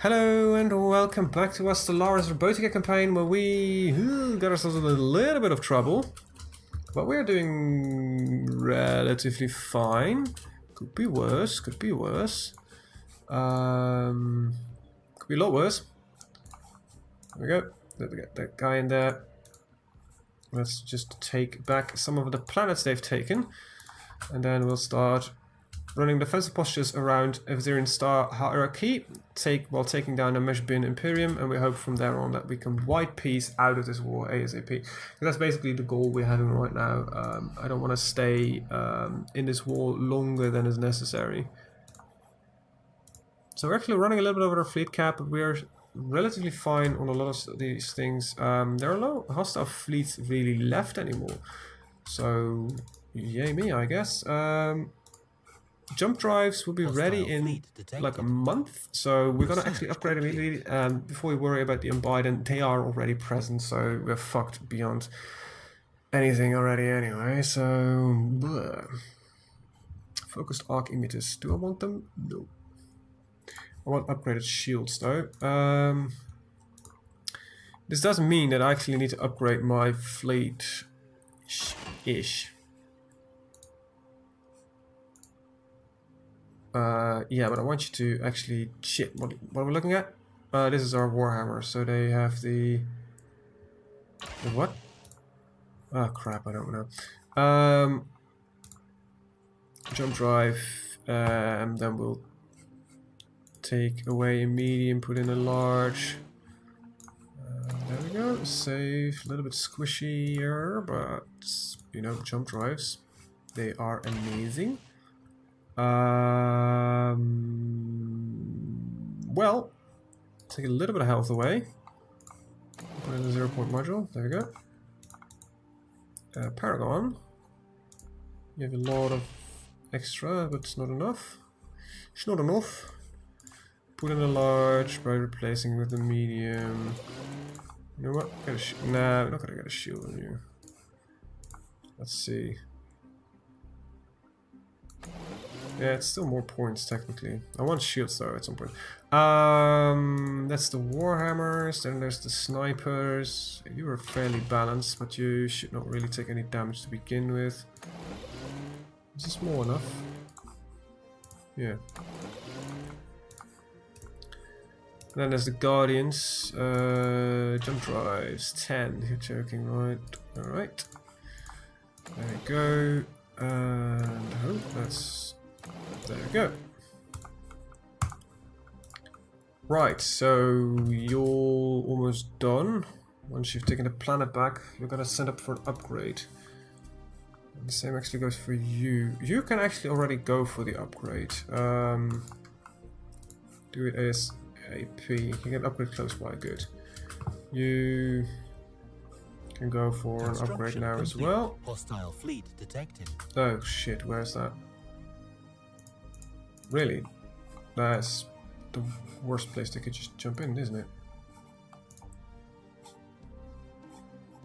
Hello and welcome back to our Stellaris Robotica campaign where we got ourselves in a little bit of trouble. But we're doing relatively fine. Could be worse, could be worse. Could be a lot worse. There we go. Let's get that guy in there. Let's just take back some of the planets they've taken. And then we'll start running defensive postures around Evzerian star hierarchy, while taking down the mesh bin Imperium, and we hope from there on that we can wipe peace out of this war ASAP. And that's basically the goal we're having right now. I don't want to stay in this war longer than is necessary. So we're actually running a little bit over our fleet cap, but we're relatively fine on a lot of these things. There are no hostile fleets really left anymore. So, yay me, I guess. Jump drives will be ready in like a month, so we're gonna actually upgrade immediately. And before we worry about the Unbiden, they are already present, so we're fucked beyond anything already anyway. So, bleh. Focused arc emitters. Do I want them? No. I want upgraded shields though. This doesn't mean that I actually need to upgrade my fleet ish. Yeah, but I want you to actually... Shit, what are we looking at? This is our Warhammer, so they have the what? Oh crap, I don't know. Jump drive, and then we'll take away a medium, put in a large. There we go, save, a little bit squishier, but, you know, jump drives, they are amazing. Well, take a little bit of health away. Put in the 0-point module. There we go. Paragon. You have a lot of extra, but it's not enough. It's not enough. Put in a large by replacing with a medium. You know what? Nah, we're not gonna get a shield on you. Let's see. Yeah, it's still more points technically. I want shields though at some point. That's the Warhammers, then there's the snipers. You are fairly balanced, but you should not really take any damage to begin with. Is this small enough? Yeah. And then there's the Guardians. Jump drives, 10. You're joking, right? Alright. There we go. And oh, that's... There we go. Right, so you're almost done. Once you've taken the planet back, you're gonna send up for an upgrade. And the same actually goes for you. You can actually already go for the upgrade. Do it ASAP. You can upgrade close by, good. You can go for an upgrade now as well. Hostile fleet detected. Oh shit, where's that? Really? That's the worst place they could just jump in, isn't it?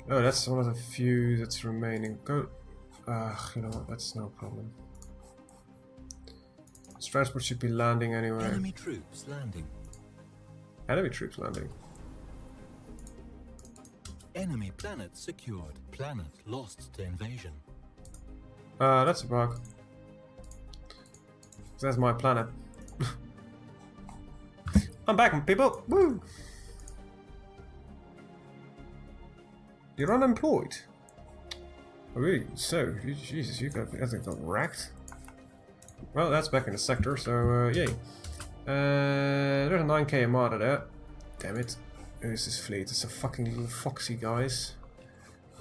Oh, that's one of the few that's remaining. Go. You know what? That's no problem. This transport should be landing anyway. Enemy troops landing. Enemy troops landing. Enemy planet secured. Planet lost to invasion. That's a bug. That's my planet. I'm back, people! Woo! You're unemployed. Oh, really? So, Jesus, you got wrecked. Well, that's back in the sector, so yay. There's a 9k armada there. Damn it. Who's this fleet? It's a fucking little foxy guys.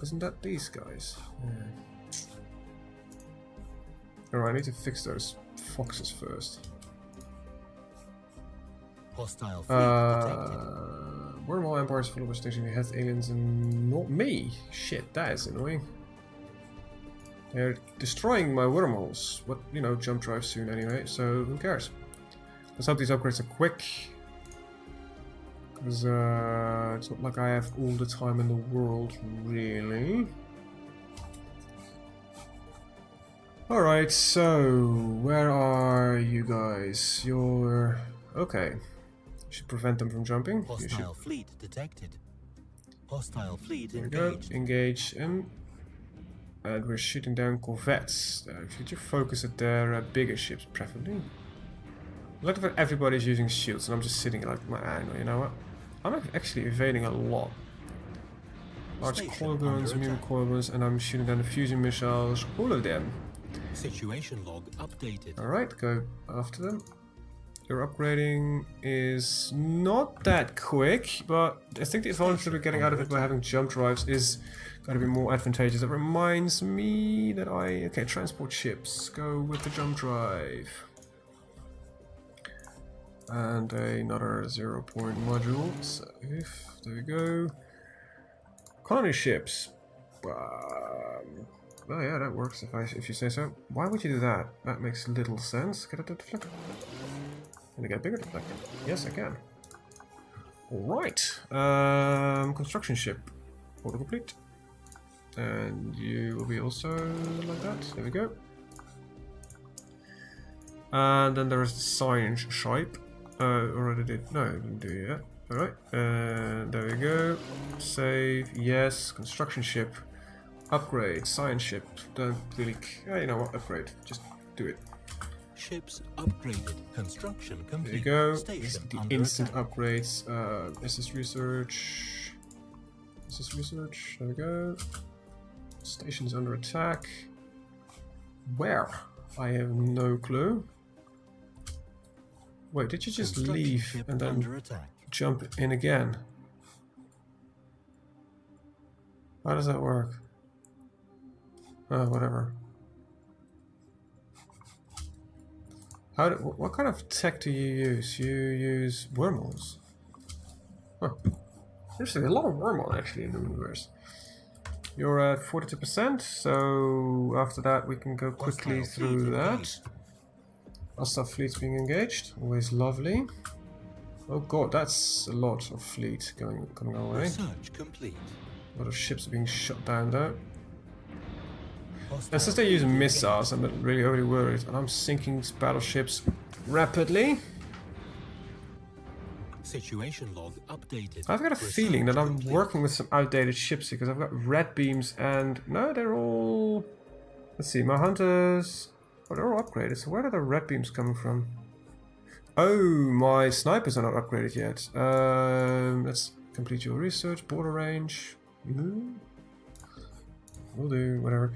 Isn't that these guys? Yeah. Alright, I need to fix those foxes first. Hostile fleet detected. Wormhole empires full of station has aliens and not me. Shit, that is annoying. They're destroying my wormholes. What, you know, jump drive soon anyway, so who cares? Let's hope these upgrades are quick. Because it's not like I have all the time in the world, really. Alright, so where are you guys? You're... okay. Should prevent them from jumping. You should. Hostile fleet detected. Hostile fleet There we go. engaged. Engage him. And we're shooting down corvettes. Could you focus at their bigger ships, preferably? Look at everybody's using shields, and I'm just sitting like my angle. You know what? I'm actually evading a lot. Large Station coil guns, under medium attack. coil guns, and I'm shooting down the fusion missiles. All of them. Situation log updated. Alright, go after them. Your upgrading is not that quick, but I think the advantage that we're getting out of it by having jump drives is going to be more advantageous. It reminds me that okay, transport ships. Go with the jump drive. And another 0-point module. So there we go. Colony ships. Oh yeah, that works if you say so. Why would you do that? That makes little sense. Get a deflector. Can I get a bigger deflector? Yes, I can. Alright. Construction ship. Order complete. And you will be also like that. There we go. And then there is the science ship. Already did. No, I didn't do it yet. Alright. There we go. Save. Yes. Construction ship. Upgrade. Science ship. Don't really. You know what? Upgrade. Just do it. Ships upgraded. Construction complete. There you go. Station This is the under instant attack. upgrades. SS research. SS research. There we go. Station is under attack. Where? I have no clue. Wait, did you just Construction leave ship and then under attack. jump in again? How does that work? Whatever. What kind of tech do you use? You use wormholes. Huh. There's a lot of wormhole actually in the universe. You're at 42%, so after that we can go quickly Hostile through fleet that. engaged. Hostile fleets being engaged, always lovely. Oh god, that's a lot of fleet coming our way. Research complete. A lot of ships are being shot down though. Hostile And since they use fleet missiles, I'm not really overly worried. And I'm sinking battleships rapidly. engaged. Situation log updated. I've got a feeling that Research I'm complete. working with some outdated ships here, because I've got red beams and... No, they're all... Let's see, my hunters... Oh, they're all upgraded, so where are the red beams coming from? Oh, my snipers are not upgraded yet. Let's complete your research, border range. Will do, whatever.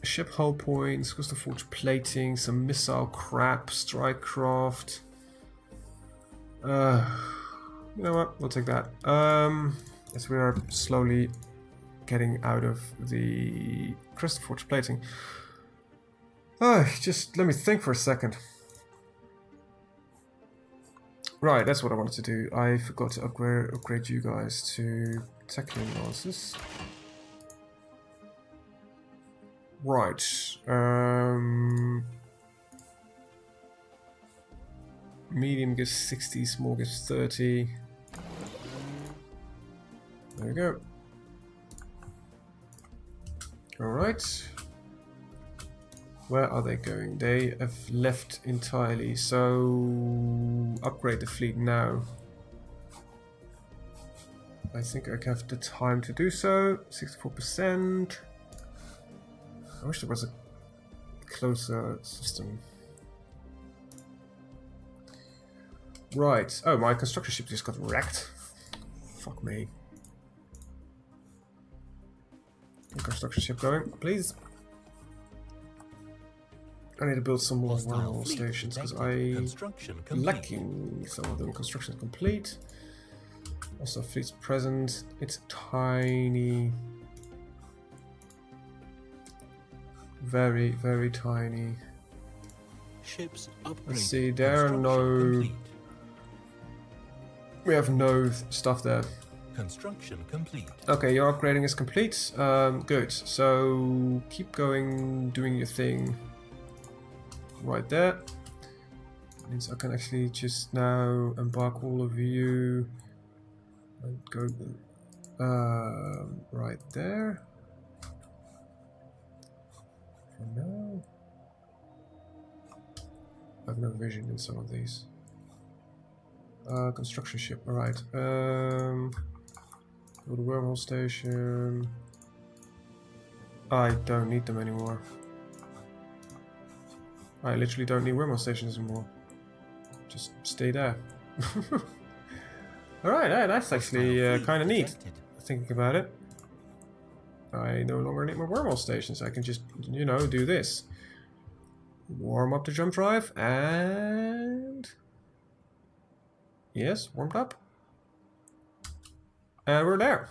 Ship hull points, coastal forge plating, some missile crap, strike craft. You know what? We'll take that. As we are slowly getting out of the crystal forge plating. Just let me think for a second. Right, that's what I wanted to do. I forgot to upgrade you guys to technical analysis. Right. Medium gives 60, small gives 30. There we go. Alright. Where are they going? They have left entirely, so upgrade the fleet now. I think I have the time to do so. 64%. I wish there was a closer system. Right. Oh, my construction ship just got wrecked. Fuck me. Construction ship going, please. I need to build some more Hostile wormhole fleet stations because detected. I'm Construction complete. lacking some of them. Construction is complete. Also, fleet's present. It's tiny. Very, very tiny. Ships upgraded. Let's see, there are Construction no... complete. We have no stuff there. Construction complete. Okay, your upgrading is complete. Good. So keep going, doing your thing. Right there. Means I can actually just now embark all of you and go right there. For now, I have no vision in some of these. Construction ship, alright. Go to the wormhole station. I don't need them anymore. I literally don't need wormhole stations anymore. Just stay there. Alright, that's actually kind of neat, thinking about it. I no longer need my wormhole stations. I can just, you know, do this. Warm up the jump drive and... Yes, warmed up. And we're there.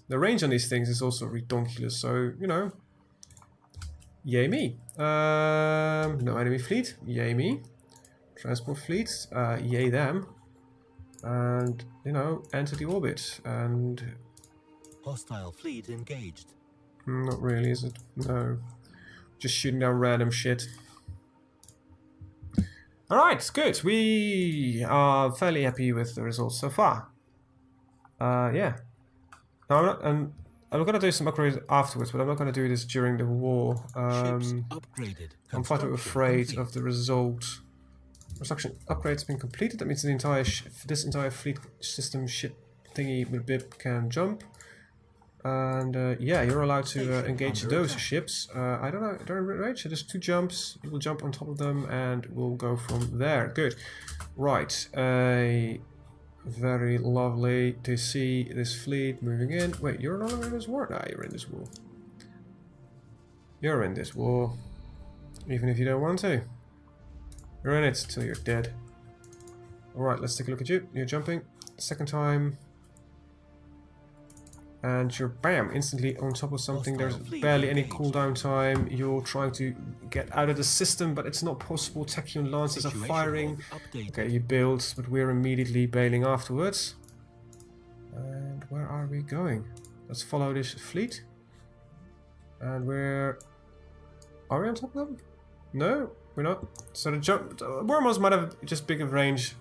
The range on these things is also redonkulous, so, you know. Yay me. No enemy fleet. Yay me. Transport fleets. Yay them. And, you know, enter the orbit. And... Hostile fleet engaged. Not really, is it? No. Just shooting down random shit. Alright, good. We are fairly happy with the results so far. Yeah. No, I'm gonna do some upgrades afterwards, but I'm not gonna do this during the war. Ships upgraded. I'm quite afraid of the result. Construction upgrade's been completed. That means the entire this entire fleet system ship thingy with bib can jump. And yeah, you're allowed to engage those ships. I don't know, right? So there's 2 jumps. You will jump on top of them, and we'll go from there. Good. Right. Very lovely to see this fleet moving in. Wait, you're no longer in this war? Nah, you're in this war. You're in this war. Even if you don't want to. You're in it till you're dead. Alright, let's take a look at you. You're jumping. Second time. And you're, bam, instantly on top of something. There's barely any cooldown time. You're trying to get out of the system, but it's not possible. Tachyon lances are firing. Okay, you build, but we're immediately bailing afterwards. And where are we going? Let's follow this fleet. And we're... Are we on top of them? No, we're not. So the jump... wormholes might have just bigger range.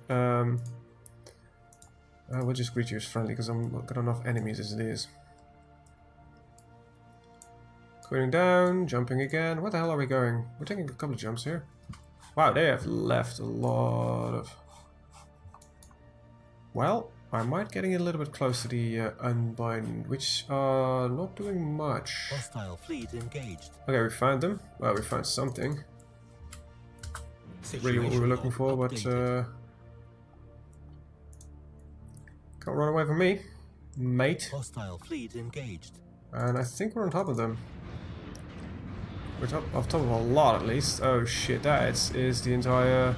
We'll just greet you as friendly because I've got enough enemies as it is. Going down, jumping again. Where the hell are we going? We're taking a couple of jumps here. Wow, they have left a lot of... Well, I might getting a little bit close to the Unbind, which are not doing much. Hostile fleet engaged. Okay, we found them. Well, we found something. Really what we were looking for, but... Can't run away from me, mate. Hostile fleet engaged. And I think we're on top of them. We're on top of a lot at least. Oh shit, that is the entire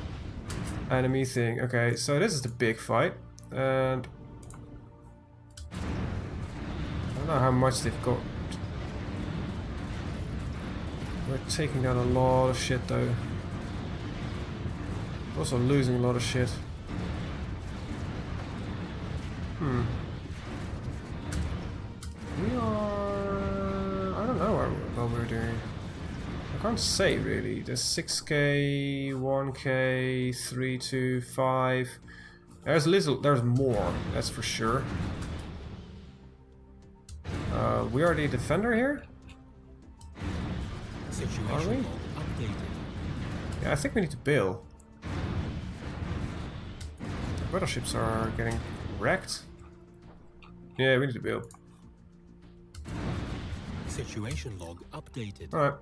enemy thing. Okay, so this is the big fight. And I don't know how much they've got. We're taking down a lot of shit though. Also losing a lot of shit. We are... I don't know what we're doing. I can't say really. There's 6k, 1k, 3, 2, 5. There's more, that's for sure. We are the defender here? Are we? Yeah, I think we need to bail. The battleships are getting wrecked. Yeah, we need to build. Situation log updated. Alright.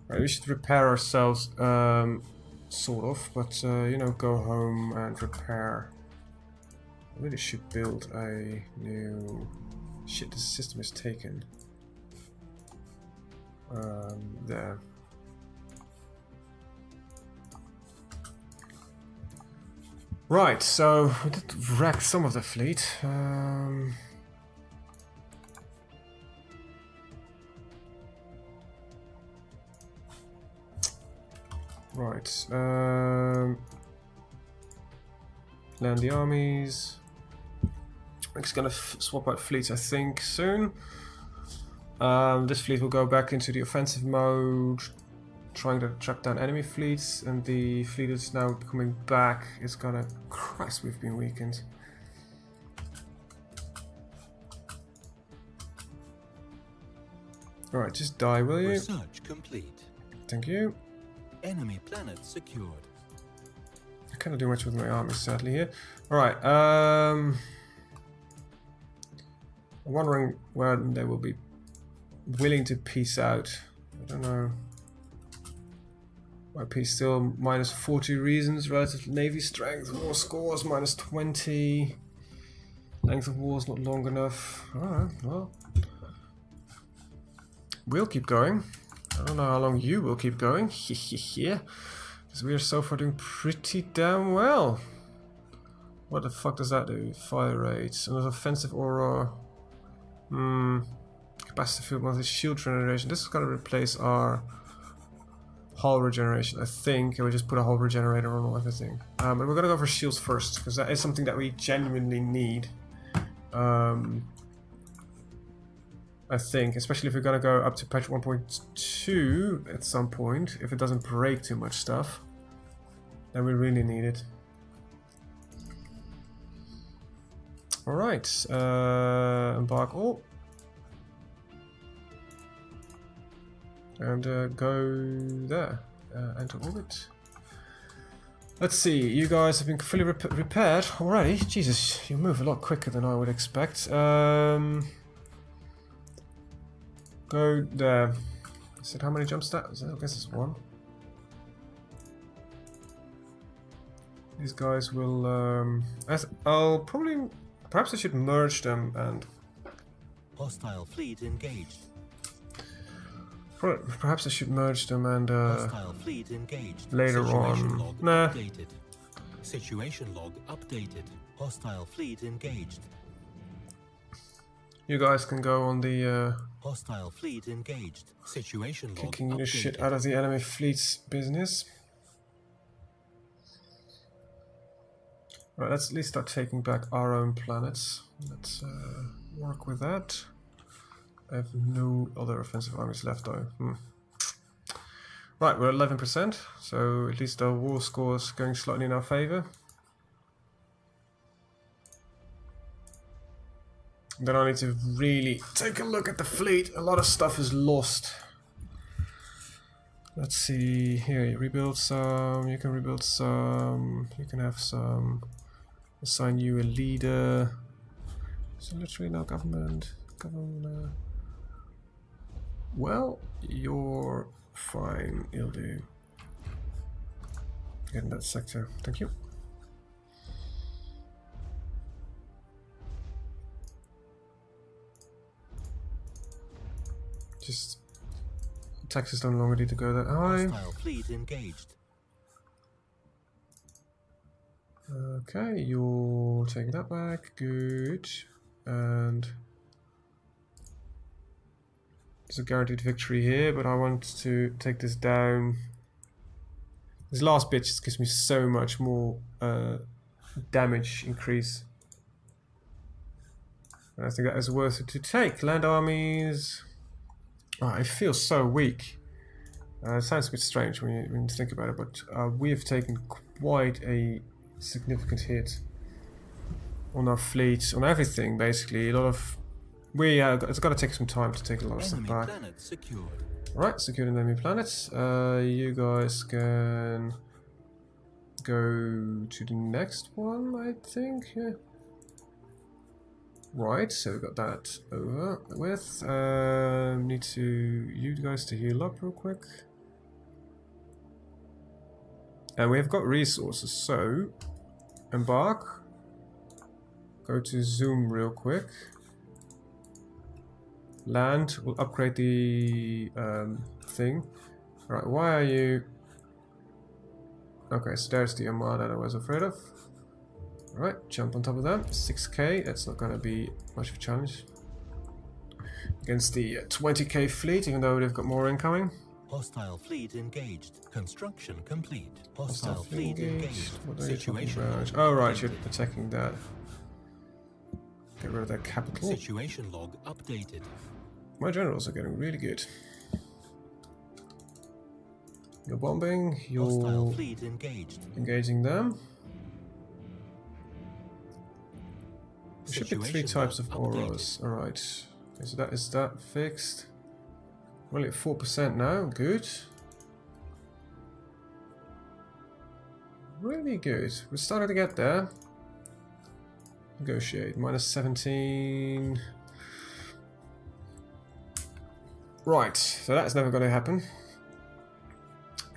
Right, we should repair ourselves, sort of, but, you know, go home and repair. I really should build a new... Shit, the system is taken. There. Right, so we did wreck some of the fleet. Right. Land the armies. I'm just gonna swap out fleets, I think, soon. This fleet will go back into the offensive mode, trying to track down enemy fleets, and the fleet is now coming back. It's gonna... Christ, we've been weakened. Alright, just die, will you? Research complete. Thank you. Enemy planet secured. I cannot do much with my army, sadly, here. Alright, I'm wondering when they will be willing to peace out. I don't know. My peace still minus 40 reasons, relative navy strength, war scores minus 20. Length of war is not long enough. Alright, well. We'll keep going. I don't know how long you will keep going. Yeah. Because we are so far doing pretty damn well. What the fuck does that do? Fire rates. Another offensive aura. Capacity field monthly shield regeneration. This is gonna replace our hull regeneration, I think. And we just put a hull regenerator on everything. But we're gonna go for shields first, because that is something that we genuinely need. I think, especially if we're gonna go up to patch 1.2 at some point, if it doesn't break too much stuff, then we really need it. Alright, embark all. And go there, enter orbit. Let's see, you guys have been fully repaired already. Jesus, you move a lot quicker than I would expect. Go there. I said how many jump stats? I guess it's one. These guys will. I'll probably. Perhaps I should merge them and. Hostile fleet engaged. Perhaps I should merge them and. Hostile fleet engaged. Later Situation on. log Nah. updated. Situation log updated. Hostile fleet engaged. You guys can go on the. Hostile fleet engaged. Situation log Kicking the updated. shit out of the enemy fleet's business. Right, let's at least start taking back our own planets. Let's work with that. I have no other offensive armies left though. Right, we're at 11%, so at least our war score is going slightly in our favour. Then I need to really take a look at the fleet. A lot of stuff is lost. Let's see here. You rebuild some. You can rebuild some. You can have some. Assign you a leader. So literally no government. Government. Well, you're fine. You'll do. Get in that sector. Thank you. Just taxes don't longer need to go that high. Hostile fleet engaged. Okay, you're taking that back. Good. And there's a guaranteed victory here, but I want to take this down. This last bit just gives me so much more damage increase. And I think that is worth it to take. Land armies. Oh, I feel so weak. It sounds a bit strange when you think about it, but we have taken quite a significant hit on our fleet, on everything basically. A lot of it's got to take some time to take a lot of stuff Enemy back. planet secured. Right, secured enemy planets. You guys can go to the next one, I think. Yeah. Right, so we got that over with. Need you guys to heal up real quick. And we have got resources, so embark. Go to zoom real quick. Land, we'll upgrade the thing. Alright, why are you... Okay, so there's the armada that I was afraid of. Alright, jump on top of that. 6k, that's not gonna be much of a challenge. Against the 20k fleet, even though they've got more incoming. Hostile fleet engaged. Construction complete. Hostile fleet engaged. What are you talking Situation about? log Oh right, you're updated. attacking that. Get rid of that capital. Situation log updated. My generals are getting really good. You're bombing, Hostile you're fleet engaged. engaging them. There should be 3 Situation types of log updated. auras. Alright. Okay, so that is that fixed. We're only at 4% now, good. really good. We're starting to get there. Negotiate. Minus 17. Right, so that's never going to happen.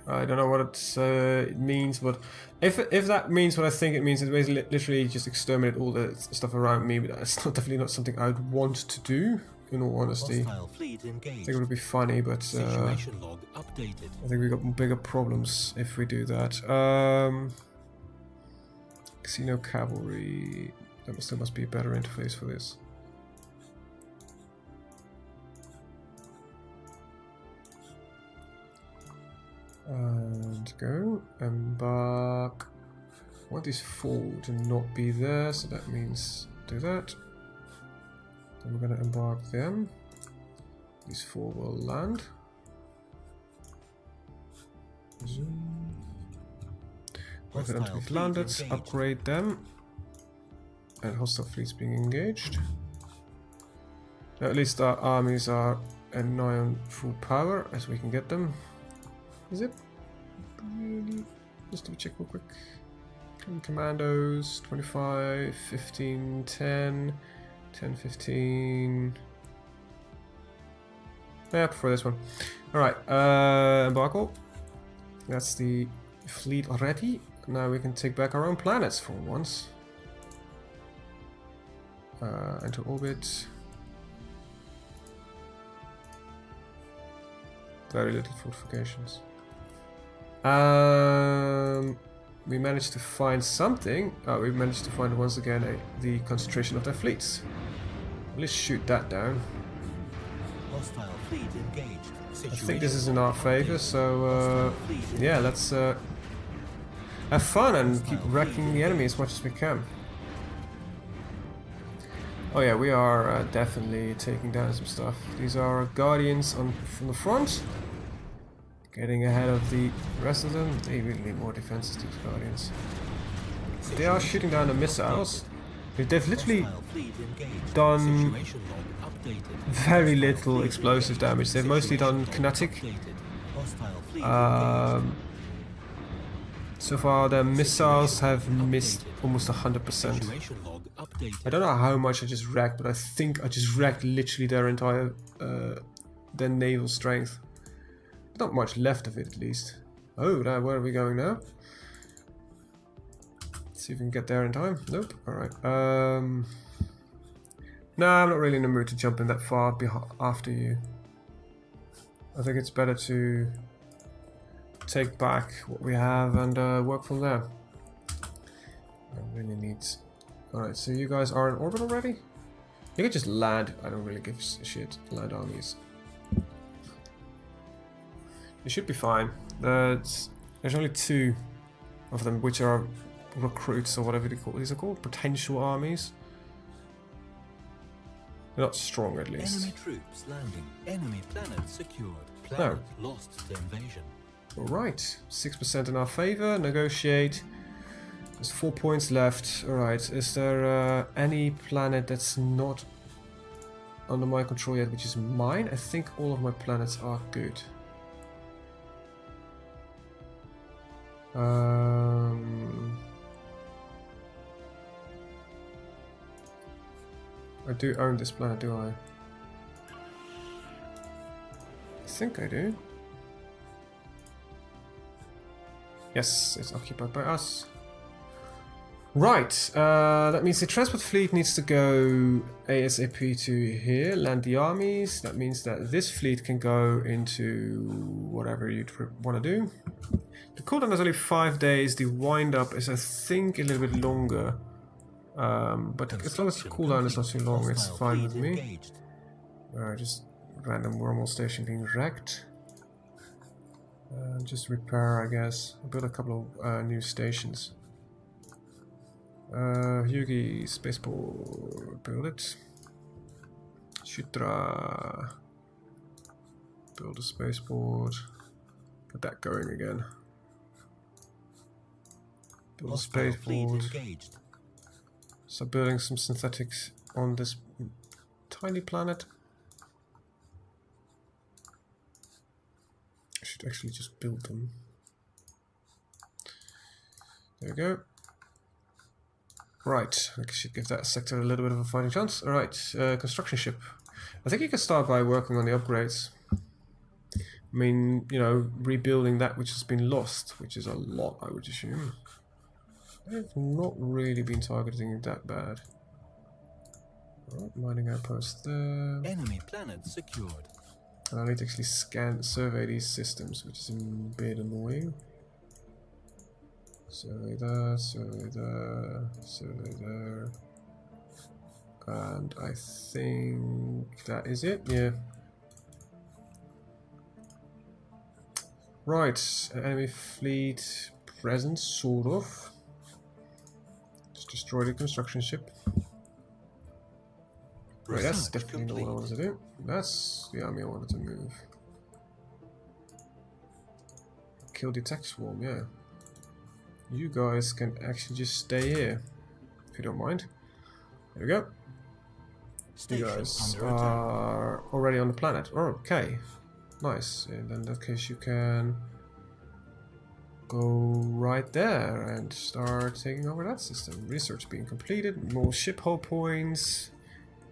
I don't know what it means, but if that means what I think it means, it means literally just exterminate all the stuff around me, but that's definitely not something I would want to do, in all honesty. I think it would be funny, but Situation log updated. I think we've got bigger problems if we do that. Casino Cavalry. There must be a better interface for this. And go, embark. I want these 4 to not be there, so that means do that. Then we're going to embark them. These 4 will land. Zoom. Wait for them to be landed, upgrade them. And hostile fleets being engaged. Now, at least our armies are nigh on full power as we can get them. Is it really? Just to check real quick. Commandos, 25, 15, 10, 10, 15. Yeah, I prefer this one. Alright, embargo. That's the fleet already. Now we can take back our own planets for once. Enter orbit. Very little fortifications. We managed to find something. Oh, we managed to find once again the concentration of their fleets. Let's shoot that down. Hostile fleet engaged. I think this is in our favor, so yeah, let's have fun and keep wrecking the enemy as much as we can. Oh yeah, we are definitely taking down some stuff. These are Guardians from the front. Getting ahead of the rest of them. They really need more defenses, these Guardians. They are shooting down the missiles. They've literally done very little explosive damage. They've mostly done kinetic. So far their missiles have missed almost 100%. I don't know how much I just wrecked, but I think I just wrecked literally their entire their naval strength. Not much left of it, at least. Oh, now where are we going now? Let's see if we can get there in time. Nope. Alright. No, I'm not really in the mood to jump in that far after you. I think it's better to take back what we have and work from there. I really need... Alright, so you guys are in orbit already? You can just land. I don't really give a shit. Land armies. You should be fine. There's only 2 of them, which are recruits or whatever these are called. Potential armies. They're not strong, at least. Enemy troops landing. Enemy planet secured. Planet lost to invasion. Alright. 6% in our favor. Negotiate. There's 4 points left. Alright. Is there any planet that's not under my control yet, which is mine? I think all of my planets are good. I do own this planet, do I? I think I do. Yes, it's occupied by us. Right, that means the transport fleet needs to go ASAP to here, land the armies. That means that this fleet can go into whatever you'd want to do. The cooldown is only 5 days, the wind-up is I think a little bit longer. But as long as the cooldown is not too long, it's fine with me. Just random wormhole station being wrecked. Just repair, I guess. I'll build a couple of new stations. Hyugi, spaceport, build it. Shutra, build a spaceport. Get that going again. Build a spaceport. So building some synthetics on this tiny planet. I should actually just build them. There we go. Right, I should give that sector a little bit of a fighting chance. Alright, construction ship. I think you can start by working on the upgrades. I mean, you know, rebuilding that which has been lost, which is a lot, I would assume. They've not really been targeting it that bad. Alright, mining outpost there. Enemy planet secured. And I need to actually survey these systems, which is a bit annoying. Survey there, survey there, survey there. And I think that is it, yeah. Right, enemy fleet present, sort of. Just destroy the construction ship. Right, that's definitely not what I wanted to do. That's the army I wanted to move. Kill the attack swarm, yeah. You guys can actually just stay here, if you don't mind. There we go. You guys are already on the planet. Oh, okay. Nice. And in that case you can go right there and start taking over that system. Research being completed. More ship hull points.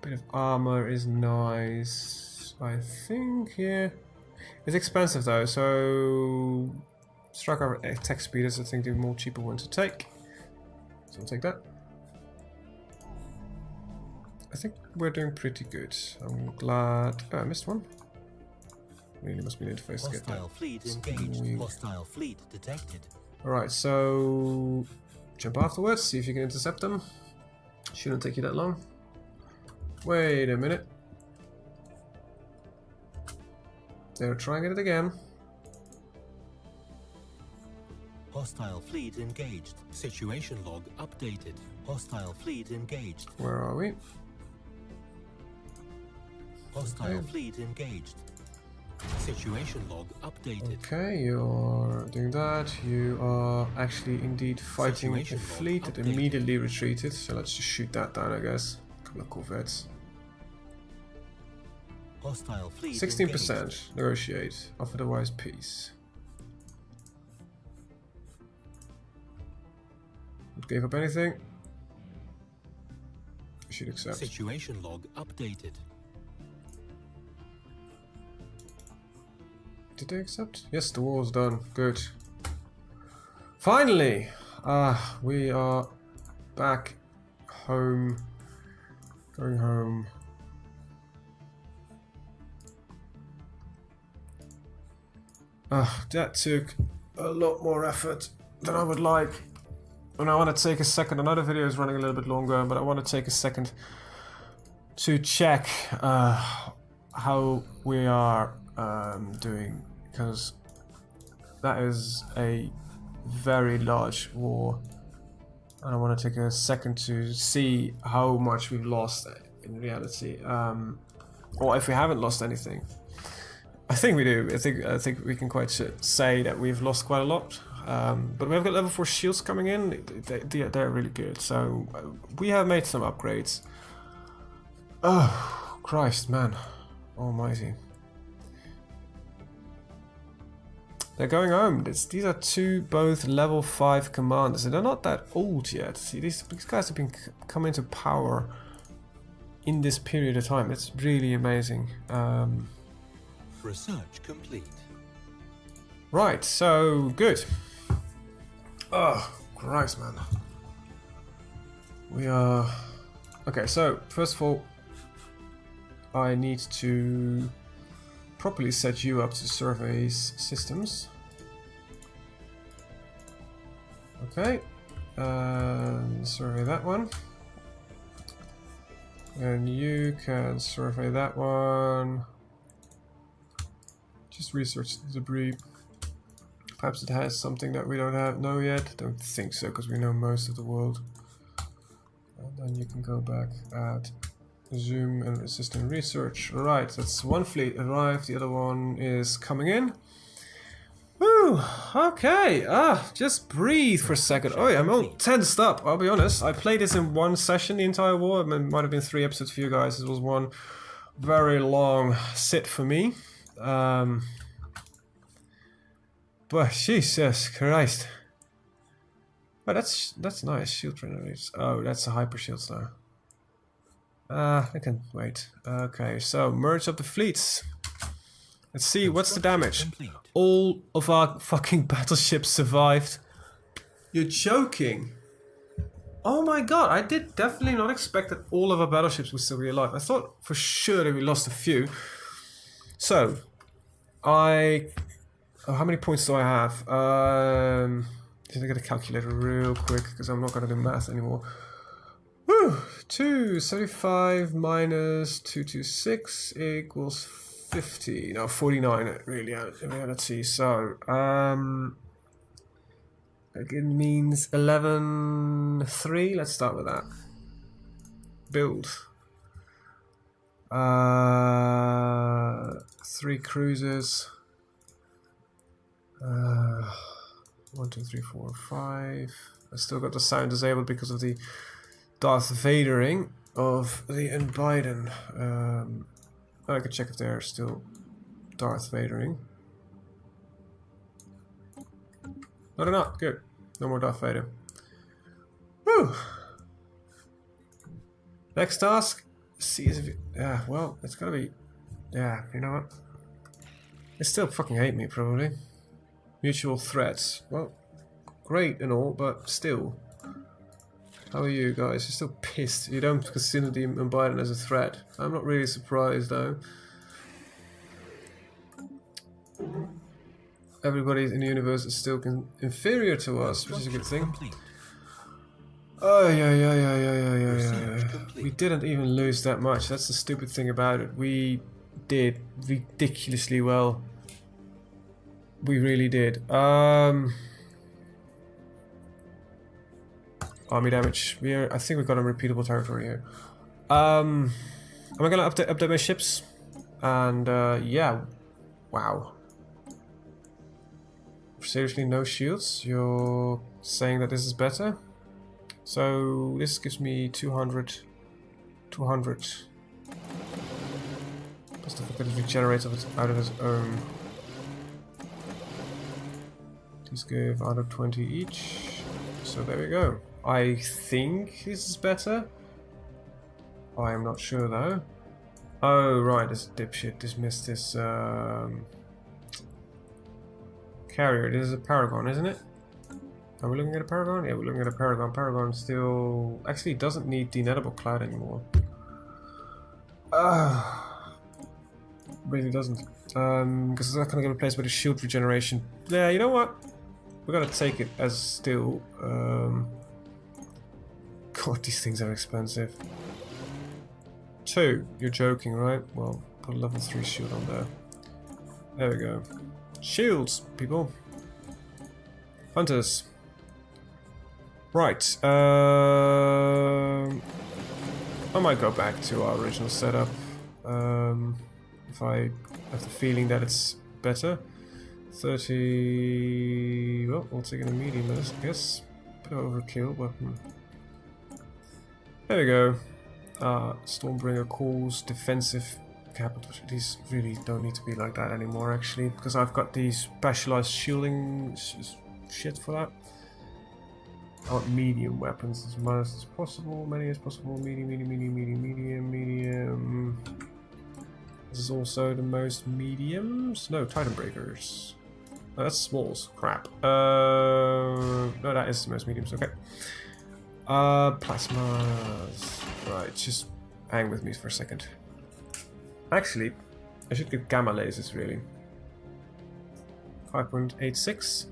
Bit of armor is nice. I think, yeah. It's expensive though, so strike our attack speed is I think the more cheaper one to take. So I'll take that. I think we're doing pretty good. I'm glad. Oh, I missed one. Really must be an interface to get that. Hostile fleet engaged. Hostile fleet detected. Alright, so jump afterwards, see if you can intercept them. Shouldn't take you that long. Wait a minute. They're trying it again. Hostile fleet engaged. Situation log updated. Hostile fleet engaged. Where are we? Hostile fleet engaged. Situation log updated. Okay, you're doing that. You are actually indeed fighting a fleet that immediately retreated. So let's just shoot that down, I guess. A couple of corvettes. Hostile fleet 16%. Negotiate. Offer the wise peace. Gave up anything? You should accept. Situation log updated. Did they accept? Yes, the war's done. Good. Finally! We are back home. Going home. That took a lot more effort than I would like. And I want to take a second. I know the video is running a little bit longer, but I want to take a second to check how we are doing, because that is a very large war, and I want to take a second to see how much we've lost in reality, or if we haven't lost anything. I think we do. I think we can quite say that we've lost quite a lot. But we have got level 4 shields coming in. They're really good. So we have made some upgrades. Oh, Christ, man. Almighty. They're going home. These are both level 5 commanders. And they're not that old yet. See, these guys have been come into power in this period of time. It's really amazing. Research complete. Right, so good. Oh, Christ, man. We are... Okay, so, first of all, I need to properly set you up to survey systems. Okay, and survey that one. And you can survey that one. Just research the debris. Perhaps it has something that we don't know yet. Don't think so, because we know most of the world. And then you can go back at zoom and assistant research. Alright, that's one fleet arrived, the other one is coming in. Woo! Okay, just breathe for a second. Oh yeah, I'm all tensed up, I'll be honest. I played this in one session, the entire war. It might have been 3 episodes for you guys. It was one very long sit for me. But Jesus Christ. Oh, that's nice. Shield renovates. Oh, that's a hyper shield though. I can wait. Okay, so merge up the fleets. Let's see what's the damage. Complete. All of our fucking battleships survived. You're joking. Oh my god, I did definitely not expect that all of our battleships would still be alive. I thought for sure that we lost a few. So, how many points do I have? Just get a calculator real quick because I'm not going to do math anymore. Woo! 275 minus 226 equals 50. No, 49 really. Let's see. So, it means 11-3. Let's start with that. Build. 3 cruisers. 1, 2, 3, 4, 5. I still got the sound disabled because of the Darth Vadering of the Biden. I can check if they're still Darth Vadering. No, they're not. Good. No more Darth Vader. Woo! Next task. See if it, yeah, well, it's gotta be. Yeah, you know what? They still fucking hate me, probably. Mutual threats. Well, great and all, but still. How are you guys? You're still pissed. You don't consider the Biden as a threat. I'm not really surprised, though. Everybody in the universe is still inferior to us, which is a good thing. Oh, yeah. We didn't even lose that much. That's the stupid thing about it. We did ridiculously well. We really did. Army damage. I think we got a repeatable territory here. Am I gonna update my ships? And yeah. Wow. Seriously, no shields? You're saying that this is better? So this gives me 200. 200. Plus the fact that it regenerates out of its own. These give 120 each. So there we go. I think this is better. I am not sure though. Oh right, this dipshit dismissed this carrier. This is a Paragon, isn't it? Are we looking at a Paragon? Yeah, we're looking at a Paragon. Paragon still actually doesn't need denettable cloud anymore. Really doesn't. Because it's not gonna get replaced with a shield regeneration. Yeah, you know what? We're gonna take it as still. God, these things are expensive. 2. You're joking, right? Well, put a level 3 shield on there. There we go. Shields, people. Hunters. Right. I might go back to our original setup. If I have the feeling that it's better. 30... Well, we'll take it in medium, I guess. Bit of overkill, but... There we go. Stormbringer calls, defensive capital. These really don't need to be like that anymore, actually, because I've got these specialized shielding shit for that. I want medium weapons as much as possible, many as possible. Medium. This is also the most mediums. No, Titan Breakers. No, that's smalls. Crap. No, that is the most mediums. Okay. Plasmas. Right, just hang with me for a second. Actually, I should get gamma lasers, really. 5.86.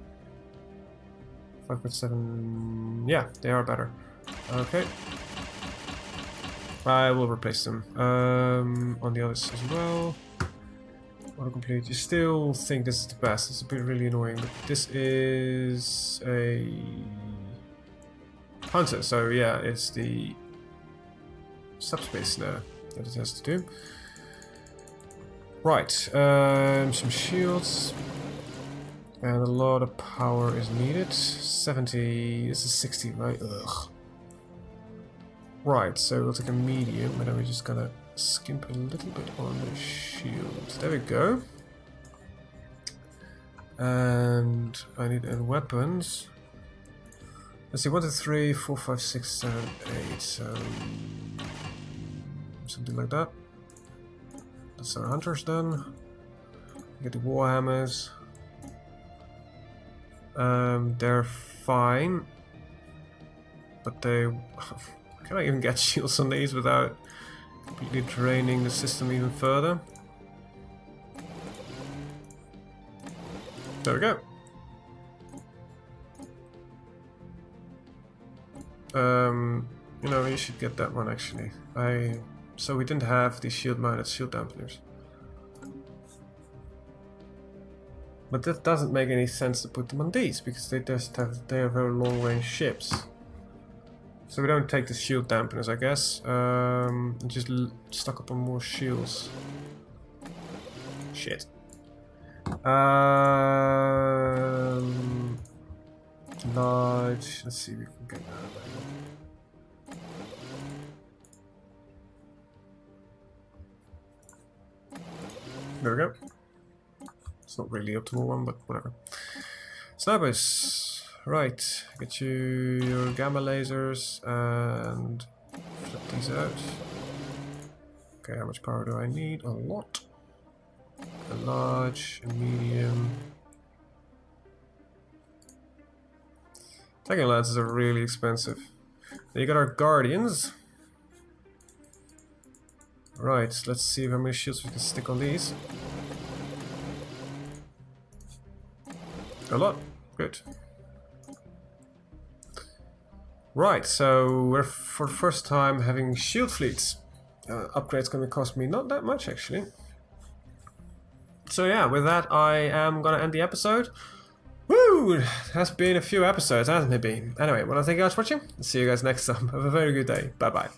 5.7. Yeah, they are better. Okay. I will replace them. On the others as well. Autocomplete. You still think this is the best. It's a bit really annoying, but this is a Hunter, so yeah, it's the subspace snare that it has to do. Right, some shields. And a lot of power is needed. 70, this is 60, right? Ugh. Right, so we'll take a medium, and then we're just gonna skimp a little bit on the shield. There we go. And I need weapons. Let's see, 1, 2, 3, 4, 5, 6, 7, 8, so something like that. That's our hunters then. Get the warhammers. They're fine, but they can I even get shields on these without completely draining the system even further? There we go. You know, you should get that one actually. So we didn't have these shield-mounted shield dampeners. But that doesn't make any sense to put them on these, because they are very long-range ships. So we don't take the shield dampeners, I guess. Just stock up on more shields. Shit. Large. Let's see if we can get that away. There we go. It's not really the optimal one, but whatever. Snipers. Right. Get you your gamma lasers and flip these out. Okay, how much power do I need? A lot. A large, a medium. Tagging lances are really expensive. Then you got our guardians. Right, let's see how many shields we can stick on these. A lot. Good. Right, so we're for the first time having shield fleets. Upgrade's gonna cost me not that much actually. So yeah, with that I am gonna end the episode. Woo! It has been a few episodes, hasn't it been? Anyway, well, thank you guys for watching. See you guys next time. Have a very good day. Bye bye.